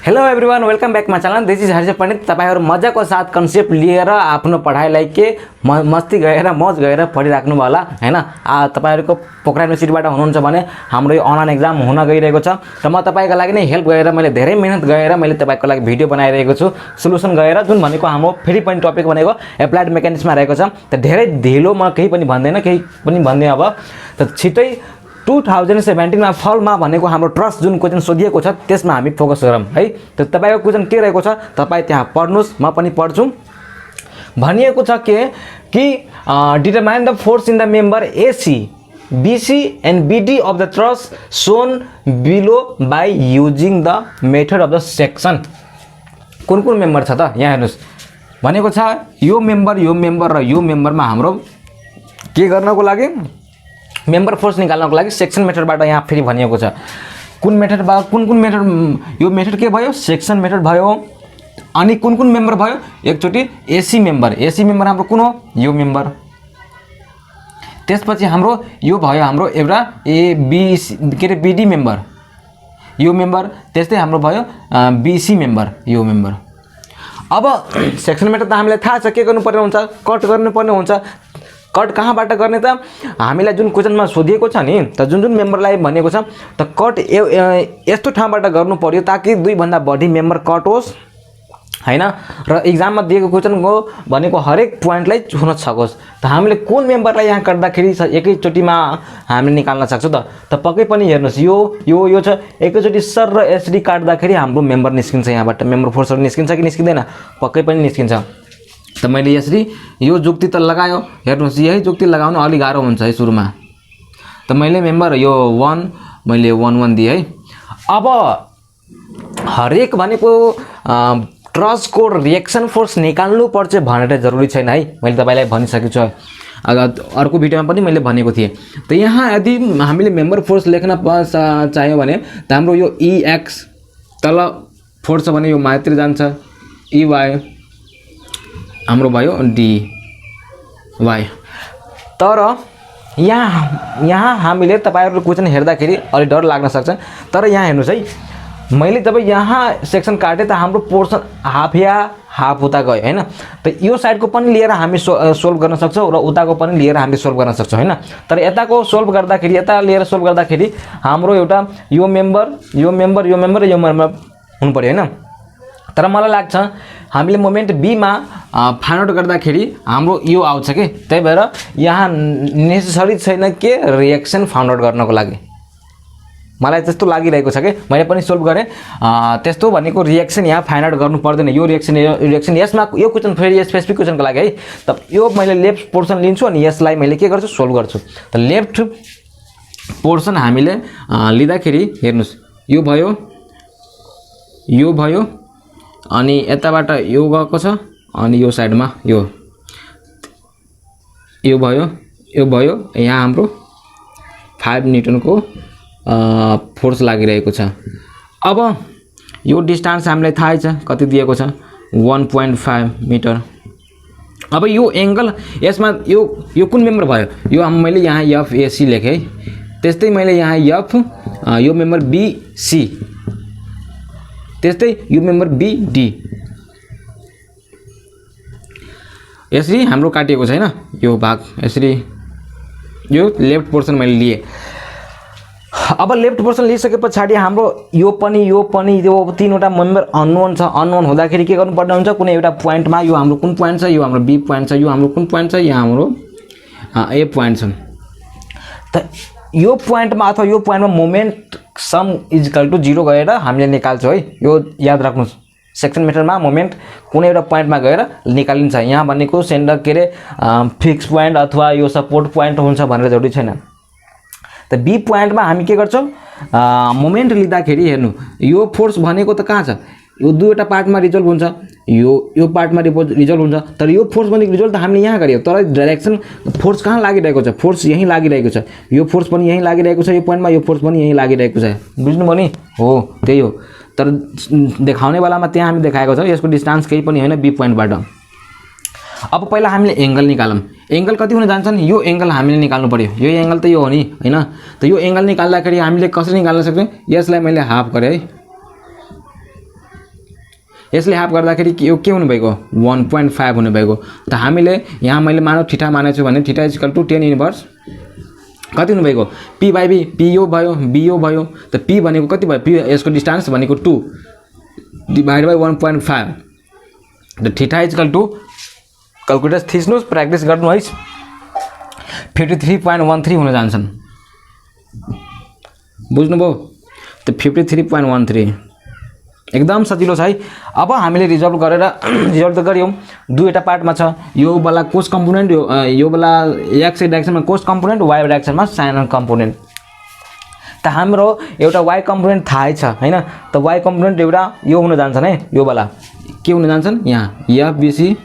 Hello everyone, welcome back my channel. This is Harsh Pandit. तपाईहरु मजाको साथ कन्सेप्ट लिएर आफ्नो पढाइलाई के मस्ती गएर मौज गएर पढिराख्नु होला हैन। तपाईहरुको पोखरा युनिभर्सिटीबाट हुनुहुन्छ भने हाम्रो यो अनलाइन एक्जाम हुन गइरहेको छ र म तपाईको लागि नै हेल्प गरेर मैले धेरै मेहनत गरेर मैले तपाईको लागि भिडियो बनाइरहेको छु। सोलुसन गएर जुन भनेको हाम्रो फेरि पनि टपिक भनेको एप्लाइड मेकानिक्समा रहेको छ। त धेरै ढिलो म केही पनि भन्दैन, केही पनि भन्दै अब त छिटै 2017 मा फलमा भनेको हाम्रो ट्रस्ट जुन क्वेशन सोधिएको छ त्यसमा हामी फोकस गरौँ है। त तपाईको क्वेशन के रहेको छ तपाई त्यहाँ पढ्नुस्, म पनि पढ्छु। भनिएको छ कि determine the force in the member AC BC and BD of the truss shown below by using the method of the section। कुन कुन मेम्बर छ त यहाँ हेर्नुस् भनेको छ। यो मेम्बर र यो मेम्बरमा हाम्रो के गर्नको लागि मेम्बर फोर्स निकाल्नको लागि सेक्सन मेथडबाट यहाँ फेरि भनिएको छ। कुन मेथडबाट कुन मेथड, यो मेथड के भयो सेक्सन मेथड भयो। अनि कुन मेम्बर भयो एकचोटी AC मेम्बर हाम्रो कुन हो यो मेम्बर। त्यसपछि हाम्रो यो भयो हाम्रो एउटा ABC के रे BD मेम्बर यो मेम्बर। त्यस्तै हाम्रो भयो BC मेम्बर यो मेम्बर। अब सेक्सन मेथड त हामीलाई थाहा छ के गर्नुपर्ने हुन्छ, कट गर्नुपर्ने हुन्छ। कट कहाँबाट गर्ने त हामीलाई जुन क्वेशनमा सोधिएको छ नि त जुन मेम्बरलाई भनेको छ त कट यस्तो ठाउँबाट गर्नु पर्यो ताकि दुई भन्दा बढी मेम्बर कट होस् हैन र एक्जाममा दिएको क्वेशनको भनेको हरेक प्वाइन्टलाई हुन सकोस्। त हामीले कुन मेम्बरलाई यहाँ काट्दाखेरि एकैचोटीमा हामीले निकाल्न सक्छौं त पक्कै पनि हेर्नुस् यो छ एकैचोटी सर र एसडी काट्दाखेरि हाम्रो मेम्बर निस्किन्छ। यहाँबाट मेम्बर फोर्सहरु निस्किन्छ कि निस्किदैन पक्कै पनि निस्किन्छ। त मैले यसरी यो जुक्ति त लगायो, हेर्नुस् यही जुक्ति लगाउन अलि गाह्रो हुन्छ है सुरुमा। त मैले मेम्बर यो 1 मैले 1 दिए है। अब हरेक भनेको ट्रसको रिएक्सन फोर्स निकाल्नु पर्छ भनेर जरुरी छैन है। मैले तपाईलाई भनिसकेको छु, अर्को भिडियोमा पनि मैले भनेको थिएँ। त यहाँ यदि हामीले मेम्बर फोर्स लेख्न चाह्यो भने त हाम्रो यो EX तल फोर्स छ भने यो माथितिर जान्छ, EY हाम्रो भयो DY। तर यहाँ हामीले तपाईहरुको क्वेशन हेर्दाखेरि अलि डर लाग्न सक्छ। तर यहाँ हेर्नुस् है, मैले जब यहाँ सेक्सन काटे त हाम्रो पोर्सन हाफ या हाफ उता गयो हैन। त यो साइडको पनि लिएर हामी सोल्भ गर्न सक्छौं र उताको पनि लिएर हामी सोल्भ गर्न सक्छौं हैन। तर यताको सोल्भ गर्दाखेरि यता लिएर सोल्भ गर्दाखेरि हाम्रो एउटा यो मेम्बर र यो मेम्बर हुनु पर्यो हैन। तर मलाई लाग्छ हामीले मोमेन्ट B मा फाइन्ड आउट गर्दाखेरि हाम्रो यो आउँछ के, त्यही भएर यहाँ नेसेसरी छैन के रिएक्सन फाइन्ड आउट गर्नको लागि। मलाई त्यस्तो लागिरहेको छ के मैले पनि सोल्भ गरे त्यस्तो भनेको रिएक्सन यहाँ फाइन्ड आउट गर्नु पर्दैन। यो रिएक्सन यसमा यो क्वेशन फेरि स्पेसिफिक क्वेशनको लागि है। त यो मैले लेफ्ट पोर्सन लिन्छु अनि यसलाई मैले के गर्छु सोल्भ गर्छु। त लेफ्ट पोर्सन हामीले लिँदाखेरि हेर्नुस् यो भयो अनि यताबाट यो गएको छ अनि यो साइडमा यो भयो यहाँ हाम्रो 5 न्युटनको फोर्स लागिरहेको छ। अब यो डिस्टेन्स हामीलाई थाहै छ कति दिएको छ 1.5 मिटर। अब यो एंगल यसमा यो कुन मेम्बर भयो यो मैले यहाँ FAC लेखे। त्यस्तै मैले यहाँ यो मेम्बर BC, त्यस्तै यो मेम्बर BD यसरी हाम्रो काटिएको छैन यो भाग। यसरी यो लेफ्ट पोर्सन मैले लिए। अब लेफ्ट पोर्सन लिइसकेपछि हाम्रो यो पनि यो तीनवटा मेम्बर अननोन छ। अननोन हुँदाखेरि के गर्नुपर्ने हुन्छ कुनै एउटा प्वाइन्टमा यो हाम्रो कुन प्वाइन्ट छ यो हाम्रो B प्वाइन्ट छ, यो हाम्रो कुन प्वाइन्ट छ यहाँ हाम्रो A प्वाइन्ट छ। त यो प्वाइन्टमा अथवा यो प्वाइन्टमा moment sum is equal to 0 गएर हामीले निकाल्छौं है। यो याद राख्नुस् सेक्सन मेथडमा मोमेन्ट कुनै एउटा प्वाइन्टमा गएर निकालिन्छ। यहाँ भनेको सेन्टर के रे फिक्स प्वाइन्ट अथवा यो सपोर्ट प्वाइन्ट हुन्छ भनेर जरुरी छैन। त B प्वाइन्टमा हामी के गर्छौं मोमेन्ट लिँदाखेरि हेर्नु यो फोर्स भनेको त कहाँ छ यो दुईवटा पार्टमा रिजल्भ हुन्छ, यो पार्टमा रिजल्भ हुन्छ। तर यो फोर्स भनेको रिजल्भ त हामीले यहाँ गर्यो तर डाइरेक्सन फोर्स कहाँ लागिरहेको छ फोर्स यही लागिरहेको छ। यो फोर्स पनि यही लागिरहेको छ यो प्वाइन्टमा, यो फोर्स पनि यही लागिरहेको छ। बुझ्नुभयो नि हो त्यही हो। तर देखाउने बेलामा त्यहाँ हामी देखाएको छ यसको डिस्टेन्स केही पनि हैन B प्वाइन्टबाट। अब पहिला हामीले एंगल निकालौं। एंगल कति हुन जान्छ नि यो एंगल हामीले निकाल्नु पर्यो। यो एंगल त यो हो नि हैन। त यो एंगल निकाल्दाखेरि हामीले कसरी निकाल्न सक्छौं यसलाई मैले हाफ गरे है यसले हाफ गर्दाखेरि यो के हुनु भएको 1.5 हुनु भएको। त हामीले यहाँ मैले मानौ थीटा मानेको छु भने theta is equal to tan inverse कति हुनु भएको p बाइ b, p यो भयो b यो भयो। त p भनेको कति भयो, p यसको डिस्टेन्स भनेको 2 डिवाइड बाइ 1.5। त theta is equal to calculator थिच्नुस्, प्र्याक्टिस गर्नु है, 53.13 हुन जान्छन्। बुझ्नुभयो? त 53.13 एकदम सजिलो छ है। अब हामीले रिजल्भ गरेर रिजल्भ त गर्यौं, दुईटा पार्टमा छ, यो वाला कोस कम्पोनेन्ट, यो वाला एक्स डाइरेक्सनमा कोस कम्पोनेन्ट, वाइ डाइरेक्सनमा साइन कम्पोनेन्ट। त हाम्रो एउटा वाइ कम्पोनेन्ट थाहै छ हैन। त वाइ कम्पोनेन्ट एउटा यो हुन जान्छन् है, यो वाला के हुन जान्छन् यहाँ एफबिसी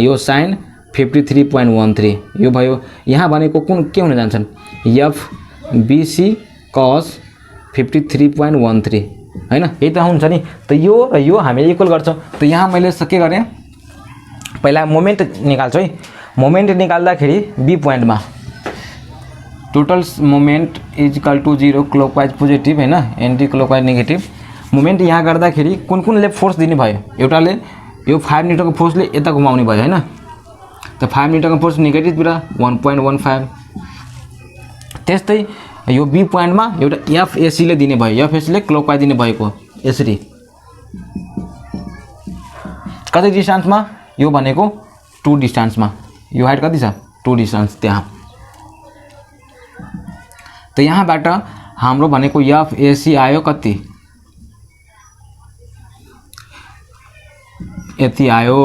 यो साइन 53.13 यो भयो। यहाँ भनेको कुन के हुन जान्छन् एफबिसी कस 53.13 हैन, यही त हुन्छ नि। त यो र यो हामीले इक्वल गर्छौं। त यहाँ मैले के गरे, पहिला मोमेन्ट निकाल्छु है। मोमेन्ट निकाल्दाखेरि बी पोइन्टमा total moment is equal to 0 clockwise positive हैन, एन्टी क्लकवाइज नेगेटिभ। मोमेन्ट यहाँ गर्दाखेरि कुन कुनले फोर्स दिने भयो, एउटाले यो 5 न्युटनको फोर्सले यता घुमाउने भयो हैन। त 5 न्युटनको फोर्स नेगेटिभतिर 1.15। त्यस्तै यो बी पोइन्टमा एउटा एफएसी ले दिने भयो, एफएसी ले क्लकवाइज दिने भएको यसरी कति डिस्टेन्समा, यो भनेको 2 डिस्टेन्समा, यो हाइट कति छ 2 डिस्टेन्स त्यहाँ। त यहाँबाट हाम्रो भनेको एफएसी आयो कति, यति आयो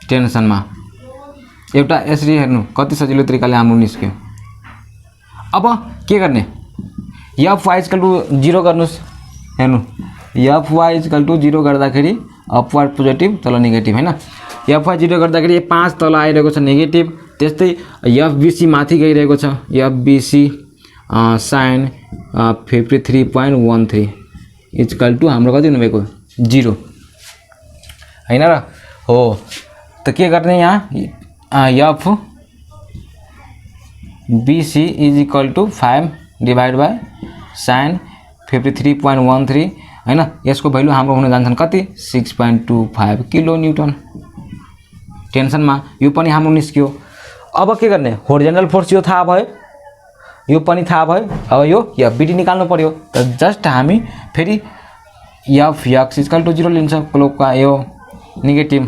टेन्सनमा। एउटा यसरी हेर्नु कति सजिलो तरिकाले हाम्रो निस्क्यो। अब के गर्ने, एफवाई इक्वल टु 0 गर्नुस्, हेर्नु एफवाई इक्वल टु 0 गर्दाखेरि अपवर्ड पोजिटिभ तल नेगेटिभ हैन। एफवाई 0 गर्दाखेरि 5 तल आइरहेको छ नेगेटिभ। त्यस्तै एफबिसी माथि गइरहेको छ, एफबिसी साइन 53.13 इक्वल टु हाम्रो कति हुनु भएको 0 हैन र हो। त के गर्ने यहाँ F BC is equal to 5 divide by sine 53.13 हैन। यसको भ्यालु हाम्रो हुन जान्छन् कति 6.25 किलो न्युटन टेन्सनमा। यो पनि हाम्रो निस्क्यो। अब के गर्ने, होरिजेन्टल फोर्स यो थाहा भयो, यो पनि थाहा भयो। अब यो एफबिडी निकाल्नु पर्यो। त जस्ट हामी फेरि एफएक्स इक्वल टु 0 लिन्छ, क्लोकका यो नेगेटिभ।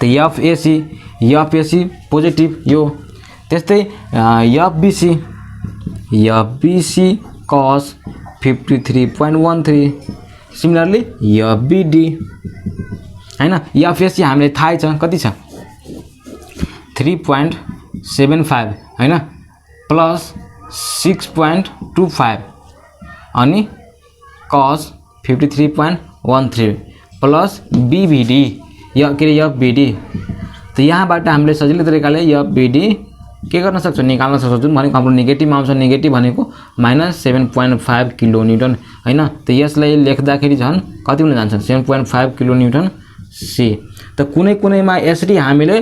त एफएसी पोजिटिभ यो। त्यस्तै एफबिसी कस 53.13 सिमिलरली एफबिडी हैन। एफएसी हामीले थाहै छ कति छ 3.75 हैन प्लस 6.25 अनि कस 53.13 प्लस बीभीडी या के एफबिडी। त यहाँबाट हामीले सजिलो तरिकाले एफबिडी के गर्न सक्छौं, निकाल्न सक्छौं। जुन भनेको हाम्रो नेगेटिभ आउँछ, नेगेटिभ भनेको -7.5 किलो न्युटन हैन। त यसलाई लेख्दाखेरि झन् कति हुन जान्छ 7.5 किलो न्युटन सी। त कुनै कुनैमा यसरी हामीले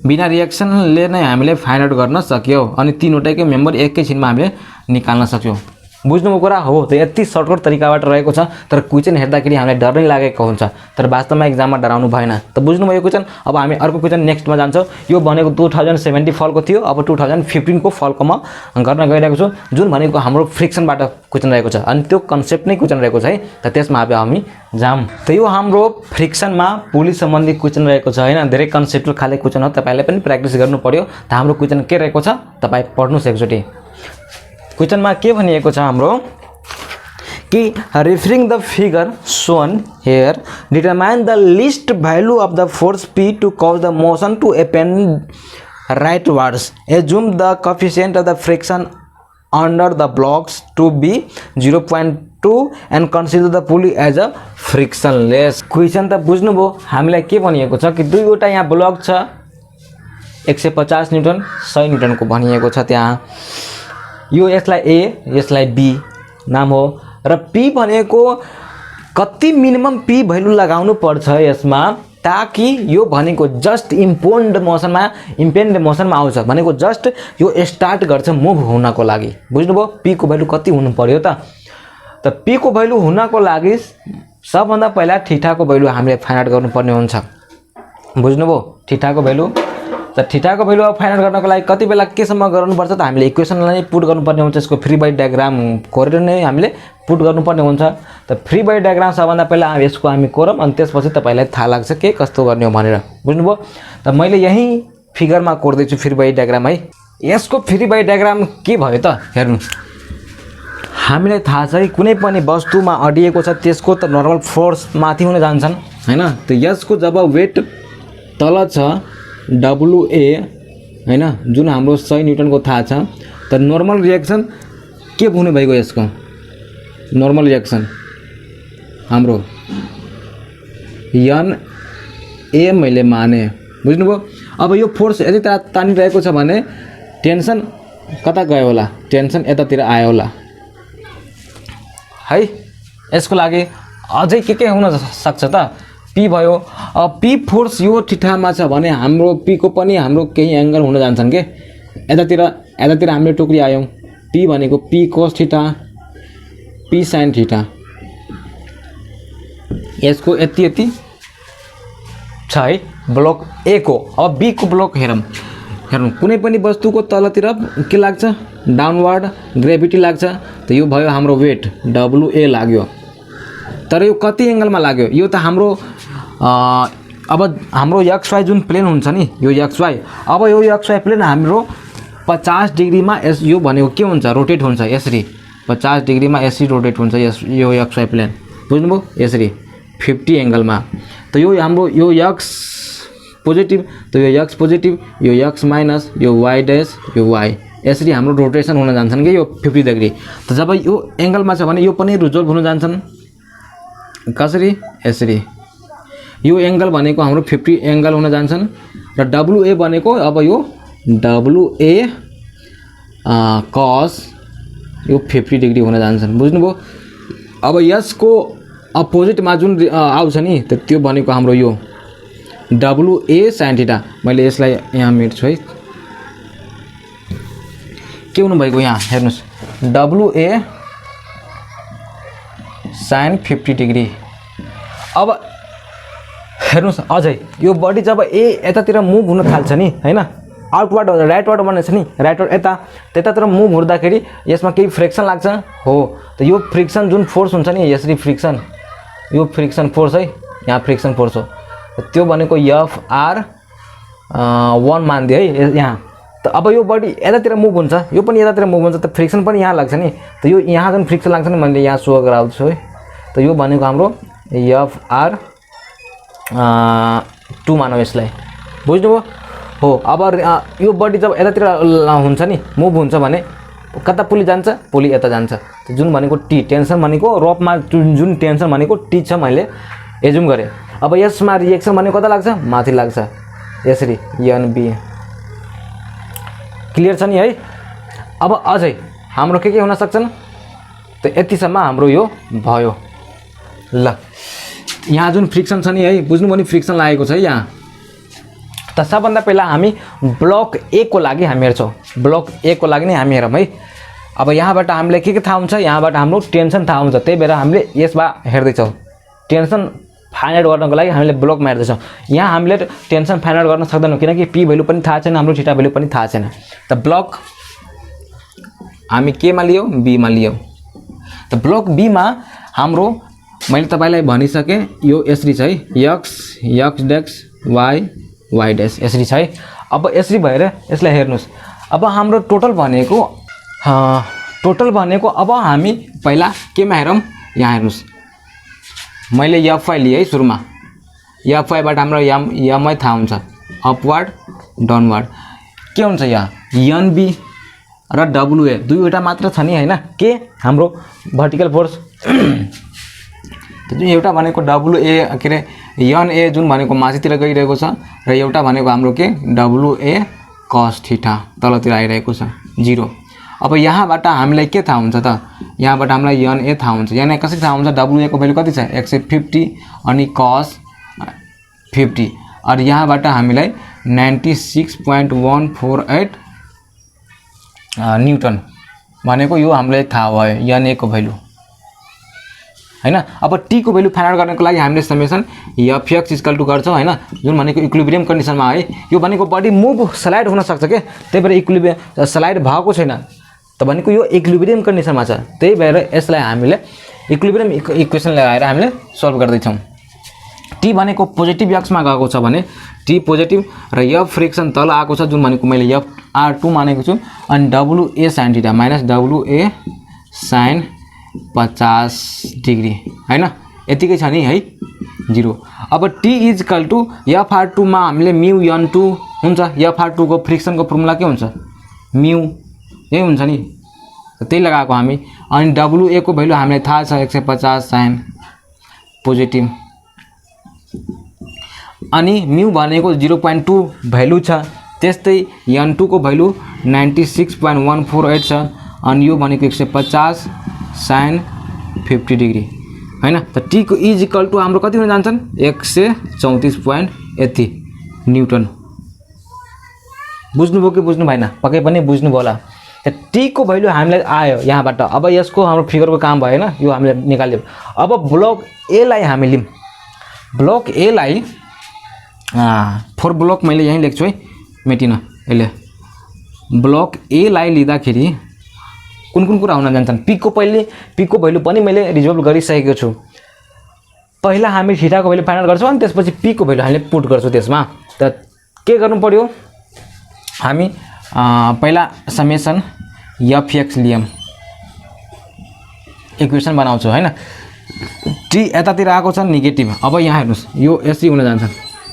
बिना रिएक्सनले नै हामीले फाइन्ड आउट गर्न सक्यौ अनि तीनवटैको मेम्बर एकैछिनमा हामीले निकाल्न सक्यौ। बुझ्नुको कुरा हो। त यति सर्टकट तरिकाबाट रहेको छ, तर क्वेशन हेर्दाखेरि हामीलाई डर नै लागेको हुन्छ, तर वास्तवमा एक्जाममा डराउनु भएन। त बुझ्नुभयो क्वेशन। अब हामी अर्को क्वेशन नेक्स्टमा जान्छौं। यो भनेको 2070 फलको थियो, अब 2015 को फलको म गर्न गइरहेको छु, जुन भनेको हाम्रो फ्रिक्सनबाट क्वेशन रहेको छ अनि त्यो कन्सेप्ट नै क्वेशन रहेको छ है। त त्यसमा अब हामी जाम। त यो हाम्रो फ्रिक्सनमा पुली सम्बन्धी क्वेशन रहेको छ हैन। धेरै कन्सेप्टुअल खाले क्वेशन हो, तपाईले पनि प्र्याक्टिस गर्नु पर्यो। त हाम्रो क्वेशन के रहेको छ तपाई पढ्नुस् एकचोटी। क्वेशनमा के भनिएको छ हाम्रो कि referring the figure shown here determine the least value of the force P to cause the motion to happen rightwards. Assume the coefficient of the friction under the blocks to be 0.2 and consider the pulley as a frictionless. Question त बुझ्नुभयो। हामीलाई के भनिएको छ कि दुईवटा यहाँ block छ, 150 न्युटन 100 न्युटन को भनिएको छ। त्यहाँ यो यसलाई ए यसलाई बी नाम हो र पी भनेको कति मिनिमम पी भ्यालु लगाउनु पर्छ यसमा ताकि यो भनेको जस्ट इम्पोन्ड मोसनमा आउँछ भनेको जस्ट यो स्टार्ट गर्छ मुभ हुनको लागि। बुझ्नुभयो पी को भ्यालु कति हुनु पर्यो त पी को भ्यालु हुनको लागि सबभन्दा पहिला थीटाको भ्यालु हामीले फाइन्ड आउट गर्नुपर्ने हुन्छ। बुझ्नुभयो थीटाको भ्यालु त थीटाको भ्यालु अब फाइन्ड आउट गर्नको लागि कति बेला केसम्म गर्नुपर्छ त हामीले इक्वेसनलाई पुट गर्नुपर्ने हुन्छ। यसको फ्री बडी डायग्राम कोरेर नै हामीले पुट गर्नुपर्ने हुन्छ। त फ्री बडी डायग्राम सबभन्दा पहिला यसको हामी कोरम अनि त्यसपछि तपाईलाई थाहा लाग्छ के कस्तो गर्ने हो भनेर। बुझ्नुभयो त मैले यही फिगरमा कोर्दै छु फ्री बडी डायग्राम है। यसको फ्री बडी डायग्राम के भयो त हेर्नु हामीलाई थाहा छ कुनै पनि वस्तुमा अडिएको छ त्यसको त नर्मल फोर्स माथि हुन जान्छन् हैन। त यसको जब वेट तल छ WA हैन जुन हाम्रो 100 न्युटनको थाहा छ त नर्मल रिएक्सन के हुने भएको यसको नर्मल रिएक्सन हाम्रो NA मैले माने। बुझ्नुभयो अब यो फोर्स यदि तानिरहेको छ भने टेन्सन कता गयो होला टेन्सन यतातिर आयो होला है। यसको लागि अझै के हुन सक्छ त पी भयो। अब पी फोर्स यो थीटामा छ भने हाम्रो पी को पनि हाम्रो केही एंगल हुन जान्छन् के यतातिर हामीले टोकरी आयौं पी भनेको P cos theta P sin theta यसको यति छ है ब्लक ए को। अब बी को ब्लक हेरौं कुनै पनि वस्तुको तलतिर के लाग्छ डाउनवर्ड ग्रेभिटी लाग्छ त यो भयो हाम्रो वेट WA लाग्यो। तर यो कति एंगलमा लाग्यो यो त हाम्रो अब हाम्रो XY जुन प्लेन हुन्छ नि यो XY अब यो XY प्लेन हाम्रो 50 डिग्रीमा यो भनेको के हुन्छ रोटेट हुन्छ यसरी 50 डिग्रीमा यसरी रोटेट हुन्छ यो XY प्लेन। बुझ्नुभयो यसरी 50 एंगलमा त यो हाम्रो यो x पोजिटिभ त यो x पोजिटिभ यो x माइनस यो y डैश यो y यसरी हाम्रो रोटेसन हुन जान्छन् के यो 50 डिग्री। त जब यो एंगलमा छ भने यो पनि रिजल्भ हुन जान्छन् कसरी यसरी यो एंगल भनेको हाम्रो 50 एंगल हुन जान्छन् र WA भनेको अब यो WA cos यो 50 डिग्री हुन जान्छन्। बुझ्नुभयो अब यसको अपोजिटमा जुन आउँछ नि त त्यो भनेको हाम्रो यो WA sin थीटा मैले यसलाई यहाँ मेट्छु है के हुनु भएको यहाँ हेर्नुस् WA sin 50 डिग्री। अब हेर्नुस् अझै यो बडी जब ए यतातिर मुभ हुन थाल्छ नि हैन आउटवर्ड राइटवर्ड बनेछ नि राइटवर्ड त्यतातिर मुभ हुँदाखेरि यसमा केही फ्रिक्सन लाग्छ हो त यो फ्रिक्सन जुन फोर्स हुन्छ नि यसरी फ्रिक्सन यो फ्रिक्सन फोर्स है यहाँ फ्रिक्सन फोर्स हो त्यो भनेको FR1 मान्दिए है यहाँ। त अब यो बडी यतातिर मुभ हुन्छ यो पनि यतातिर मुभ हुन्छ त फ्रिक्सन पनि यहाँ लाग्छ नि त यो यहाँ जुन फ्रिक्सन लाग्छ नि मैले यहाँ सो गराउँछु है त यो भनेको हाम्रो FR2 मानौ यसलाई। बुझ्नुभयो हो अब यो बडी जब यतातिर हुन्छ नि मुभ हुन्छ भने कता पुली जान्छ पुली यता जान्छ जुन भनेको टी टेन्सन भनेको रफमा जुन टेन्सन भनेको टी छ मैले एजुम गरे। अब यसमा रिएक्सन भनेको कता लाग्छ माथि लाग्छ यसरी NB क्लियर छ नि है। अब अझै हाम्रो के हुन सक्छन् त यतिसम्म हाम्रो यो भयो ल। यहाँ जुन फ्रिक्सन छ नि है बुझ्नुभयो नि फ्रिक्सन लागेको छ है यहाँ त सबभन्दा पहिला हामी ब्लक ए को लागि हामी हेर्छौं ब्लक ए को लागि नै हामी हेरौं है। अब यहाँबाट हामीले के थाहा हुन्छ यहाँबाट हाम्रो टेन्सन थाहा हुन्छ त्यही भएर हामीले यसमा हेर्दै छौं टेन्सन फाइन्ड आउट गर्नको लागि हामीले ब्लकमा हेर्दै छौं। यहाँ हामीले टेन्सन फाइन्ड आउट गर्न सक्दैनौं किनकि पी भ्यालु पनि थाहा छैन हाम्रो थीटा भ्यालु पनि थाहा छैन। त ब्लक हामी के मा लियौ बी मा लियौ त ब्लक बी मा हाम्रो मैले तपाईलाई भनिसके यो यसरी छ है x डैश y डैश यसरी छ है। अब यसरी भएर यसलाई हेर्नुस् अब हाम्रो टोटल भनेको अब हामी पहिला केमा हेरौं यहाँ हेर्नुस् मैले FY लिए है सुरुमा FY बाट हाम्रो m थाहा हुन्छ अपवर्ड डाउनवर्ड के हुन्छ यहाँ NB र WA दुईवटा मात्र छ नि हैन के हाम्रो भर्टिकल फोर्स जुन एउटा भनेको WA के रे NA जुन भनेको माथितिर गइरहेको छ र एउटा भनेको हाम्रो के WA cos थीटा तलतिर आइरहेको छ 0। अब यहाँबाट हामीलाई के थाहा हुन्छ त यहाँबाट हामीलाई NA थाहा हुन्छ NA कसरी थाहा हुन्छ WA को भ्यालु कति छ 150 अनि cos 50 और यहाँबाट हामीलाई 96.148 न्युटन भनेको यो हामीलाई थाहा भयो n को भ्यालु हैन। अब t को भ्यालु फाइन्ड आउट गर्नको लागि हामीले समेसन fx इक्वल टु गर्छौं हैन, जुन भनेको इक्विलिब्रियम कन्डिसनमा है। यो भनेको बडी मुभ स्लाइड हुन सक्छ के, त्यही भएर इक्विलिब्रियम स्लाइड भएको छैन त भनेको यो इक्विलिब्रियम कन्डिसनमा छ, त्यही भएर यसलाई हामीले इक्विलिब्रियम इक्वेसन लगाएर हामीले सल्भ गर्दै छौं। t भनेको पोजिटिभ x मा गएको छ भने t पोजिटिभ र f फ्रिक्सन तल आएको छ, जुन भनेको मैले f r2 मानेको छु, अनि wa sin theta minus wa sin 50 degree हैन, यतिकै छ नि है 0। अब t is equal to fr2 मा हामीले म्यु n2 हुन्छ, fr2 को फ्रिक्सन को फर्मुला के हुन्छ म्यु, यही हुन्छ नि, त्यही लगाएको हामी। अनि wa को भ्यालु हामीलाई थाहा छ 150 sin पोजिटिभ, अनि म्यु भनेको 0.2 भ्यालु छ, त्यस्तै n2 को भ्यालु 96.148 छ, अनि यो भनेको 150 sin 50 डिग्री हैन। त t को इज इक्वल टु हाम्रो कति हुन जान्छन् 134.80 न्युटन। बुझ्नुभयो कि बुझ्नु भएन, पक्कै पनि बुझ्नुभयो होला। त t को भ्यालु हामीलाई आयो यहाँबाट, अब यसको हाम्रो फिगरको काम भएन, यो हामीले निकाल्यौ। अब ब्लक ए लाई हामी लिम, ब्लक ए लाई 4 ब्लक मैले यही लेख्छु है, मेटिन यसले। ब्लक ए लाई लिँदाखेरि कुन कुन कुरा हुन जान्छन्, p को भ्यालु पनि मैले रिजल्भ गरिसकेको छु। पहिला हामी थीटा को भ्यालु फाइन्ड आउट गर्छौं, अनि त्यसपछि p को भ्यालु हामीले पुट गर्छौं त्यसमा। त के गर्नु पर्यो, हामी पहिला समेसन fx लियम, इक्वेसन बनाउँछौं हैन। t यतातिर आएको छ नेगेटिभ, अब यहाँ हेर्नुस् यो यसै हुन जान्छ,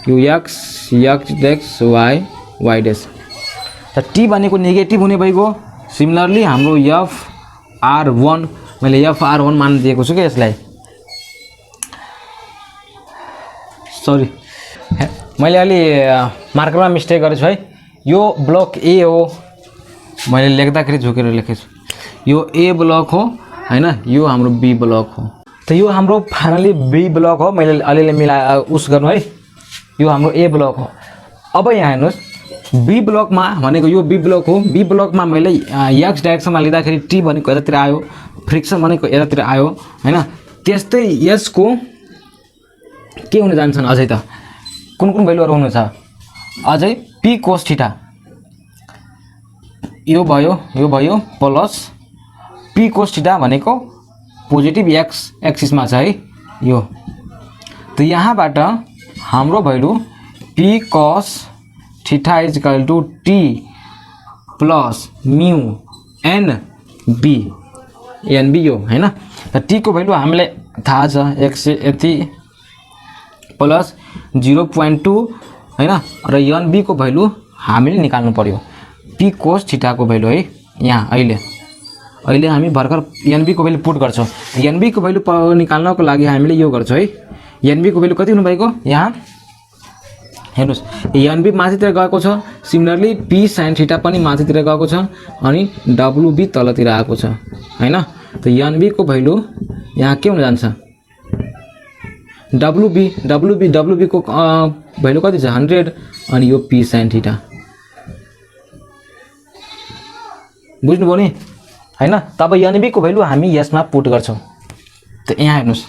यो x x y y dash. त t भनेको नेगेटिभ हुने भइगयो। सिमिलरली हाम्रो fr1 मैले fr1 मान दिएको छु के यसलाई, सरी मैले अलि मार्करमा मिस्टेक गरेछु है। यो ब्लक ए हो, मैले लेख्दाखेरि झुकेर लेखेछु, यो ए ब्लक हो हैन, यो हाम्रो बी ब्लक हो। त यो हाम्रो फाइनली बी ब्लक हो, मैले अलिअलि मिला उस गर्नु है, यो हाम्रो ए ब्लक हो। अब यहाँ हेर्नुस् बी ब्लकमा भनेको यो बी ब्लक हो, बी ब्लकमा मैले x डाइरेक्सनमा लिँदाखेरि t भनेको यतातिर आयो, फ्रिक्सन भनेको यतातिर आयो हैन। त्यस्तै यसको के हुन जान्छन् अझै, त कुन कुन भ्यालुहरु हुनु छ अझै, p cos थीटा यो भयो प्लस p cos थीटा भनेको पोजिटिभ x एक्सिसमा छ है यो। त यहाँबाट हाम्रो value p cos theta is equal to t plus mu nb यो हैन। त t को भ्यालु हामीलाई थाहा छ 180 प्लस 0.2 हैन, र nb को भ्यालु हामीले निकाल्नु पर्यो, p cos थीटा को भ्यालु है। यहाँ अहिले हामी भर्खर nb को भ्यालु पुट गर्छौं। nb को भ्यालु निकाल्नको लागि हामीले यो गर्छौं है। nb को भ्यालु कति हुनु भएको यहाँ हेर्नुस्, nb माथितिर गएको छ, सिमिलरली p sin थीटा पनि माथितिर गएको छ, अनि wb तलतिर आएको छ हैन। त nb को भ्यालु यहाँ के हुन जान्छ wb को भ्यालु कति छ 100, अनि यो p sin थीटा। बुझ्नुभयो नि हैन। तब nb को भ्यालु हामी यसमा पुट गर्छौं। त यहाँ हेर्नुस्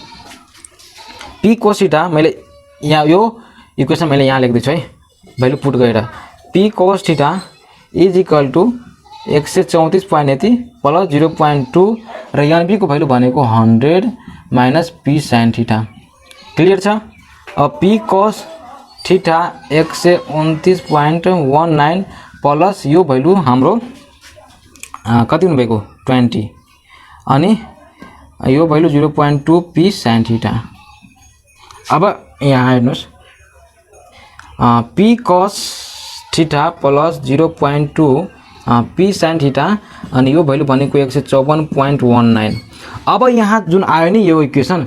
p cos थीटा मैले यहाँ यो इक्वेसन मैले यहाँ लेख्दै छु है, भ्यालु पुट गरेर p cos theta is equal to 134.80 plus 0.2 र nb को भ्यालु भनेको 100 minus p sin theta. Clear छ। अब p cos थीटा 129.19 प्लस यो भ्यालु हाम्रो कति हुनु भएको 20, अनि यो भ्यालु 0.2 p sin थीटा। अब यहाँ हेर्नुस् p cos theta plus 0.2 p sin theta, अनि यो भ्यालु भनेको 154.19। अब यहाँ जुन आयो नि यो इक्वेसन,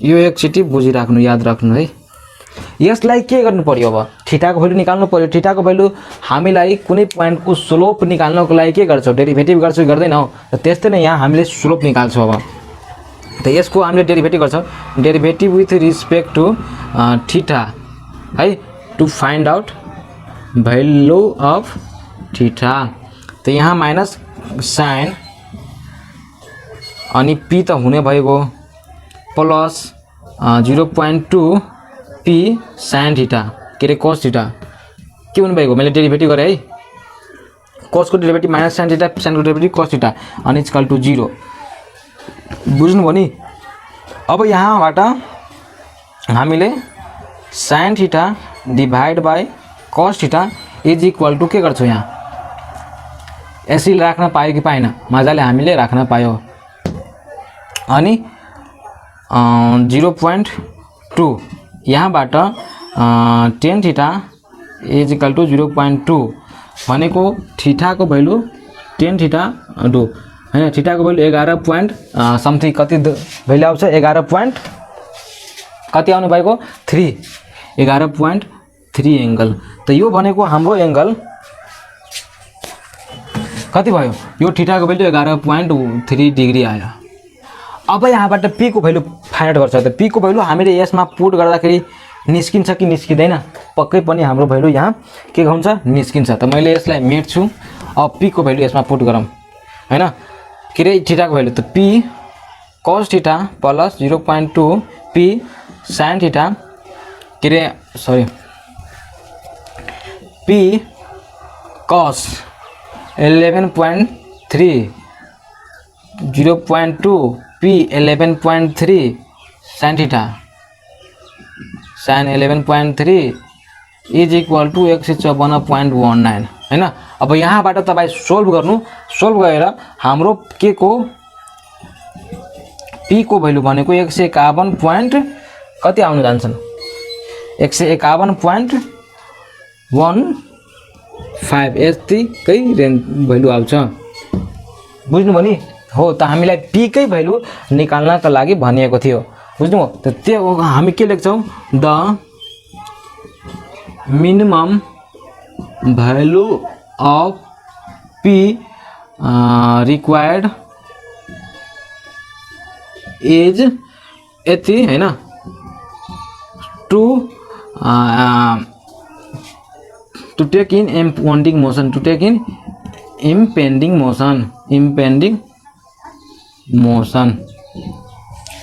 यो एकचोटी बुझिराख्नु, याद राख्नु है। यसलाई के गर्नु पर्यो, अब थीटा को भ्यालु निकाल्नु पर्यो। थीटा को भ्यालु हामीलाई कुनै पोइन्ट को स्लोप निकाल्नको लागि के गर्छौ, डेरिभेटिभ गर्छौ गर्दैनौ, र त्यस्तै नै यहाँ हामीले स्लोप निकाल्छौ। अब त यसको हामीले डेरिभेटिभ गर्छौ, derivative with respect to theta है to find out value of theta. त यहाँ माइनस साइन अनि पी त हुने भइगयो प्लस 0.2 पी साइन थीटा के अरे कस थीटा के हुने भइगयो मैले डेरिभेटिभ गरेँ है कस को derivative minus sine theta sine को डेरिभेटिभ कस थीटा अनि इक्वल टु 0 बुझ्नुभयो नि। अब यहाँबाट हामीले sine theta divide by cos theta is equal to के गर्छौँ यहाँ यसरी राख्न पायो कि पाएन मजाले हामीले राख्न पायो अनि 0.2 यहाँबाट tan theta is equal to 0.2 भनेको थीटाको भ्यालु टेन थीटा 2 हैन थीटाको भ्यालु 11 पोइन्ट समथिङ कति भ्यालु आउँछ 11 पोइन्ट कति आउनु भएको 3 11.3 एंगल। त यो भनेको हाम्रो एंगल कति भयो यो थीटाको भ्यालु 11.3 डिग्री आयो। अब यहाँबाट पी को भ्यालु फाइन्ड आउट गर्छ। त पी को भ्यालु हामीले यसमा पुट गर्दाखेरि निस्किन्छ कि निस्किदैन पक्कै पनि हाम्रो भ्यालु यहाँ के हुन्छ निस्किन्छ। त मैले यसलाई मेट्छु। अब पी को भ्यालु यसमा पुट गरौँ हैन के रे थीटाको भ्यालु त P cos theta plus 0.2 P sin theta के रे sorry P cos 11.3 0.2 P 11.3 sin theta sin 11.3 is equal to 154.19 हैन। अब यहाँबाट तपाई सोल्भ गर्नु सोल्भ गरेर हाम्रो के को पी को भ्यालु भनेको 151 पोइन्ट कति आउन जान्छन् 151.15 यतिकै रेन्ज भ्यालु आउँछ बुझ्नुभयो नि हो। त हामीलाई पी कै भ्यालु निकाल्नका लागि भनिएको थियो बुझ्नु। त त्यो हामी के लेख्छौं the minimum value of P required is यति हैन to take in impending motion to take in impending motion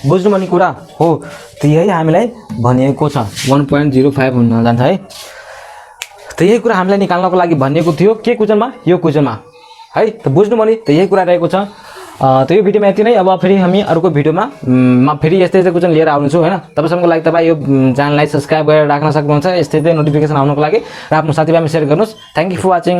बुझ्नु नि कुरा हो। त यही हामीलाई भनिएको छ 1.05 हुन जान्छ है। त यही कुरा हामीलाई निकाल्नको लागि भनिएको थियो के क्वेशनमा यो क्वेशनमा है। त बुझ्नु नि त यही कुरा रहेको छ। त यो भिडियोमा यति नै। अब फेरि हामी अर्को भिडियोमा फेरि यस्तै यस्तै क्वेशन लिएर आउनेछु हैन। तपाईहरुको लागि तपाई यो च्यानललाई सब्स्क्राइब गरेर राख्न सक्नुहुन्छ यस्तै यस्तै नोटिफिकेसन आउनको लागि र आफ्नो साथीभाइमा शेयर गर्नुस्। Thank you for watching.